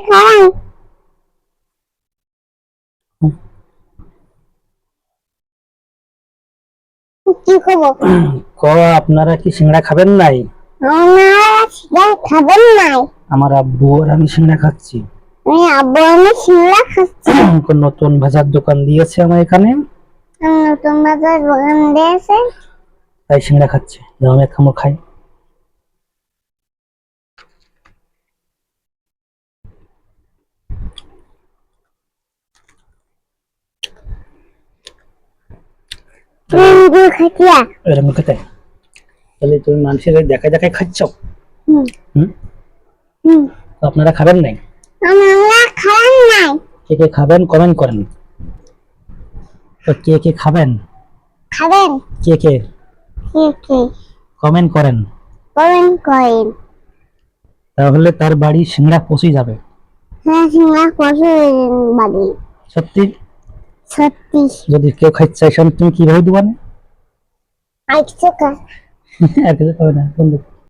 খান কি খবর? আপনারা কি সিঙ্গাড়া খাবেন নাই? আমার সিঙ্গারা খাবেন নাই? আমার আব্বু আর আমি সিঙ্গাড়া খাচ্ছি। আব্বু আমি সিঙ্গারা খাচ্ছি। নতুন ভাজার দোকান দিয়েছে আমার এখানে, নতুন বাজার দোকান দিয়েছে, তাই সিঙ্গাড়া খাচ্ছি। আমি এক কামড় খাই। এরকম খেতে তাহলে তুমি মানুষের দেখায় দেখায় খাচ্ছ। আপনারা খাবেন নাই? আমরা খাবেন নাই। কে কে খাবেন কমেন্ট করেন। তো কে কে খাবেন? খাবেন কে কে কে কে কমেন্ট করেন। কমেন্ট করেন। তাহলে তার বাড়ি সিঙ্গাড়া পৌঁছে যাবে। হ্যাঁ, সিঙ্গারা পছন্দ বাড়ি। সত্যি? সত্যি। যদি কেউ খাইতে চাই তুমি কিভাবে দিবেন? আচ্ছা আর কিছু খাবে না বন্ধু।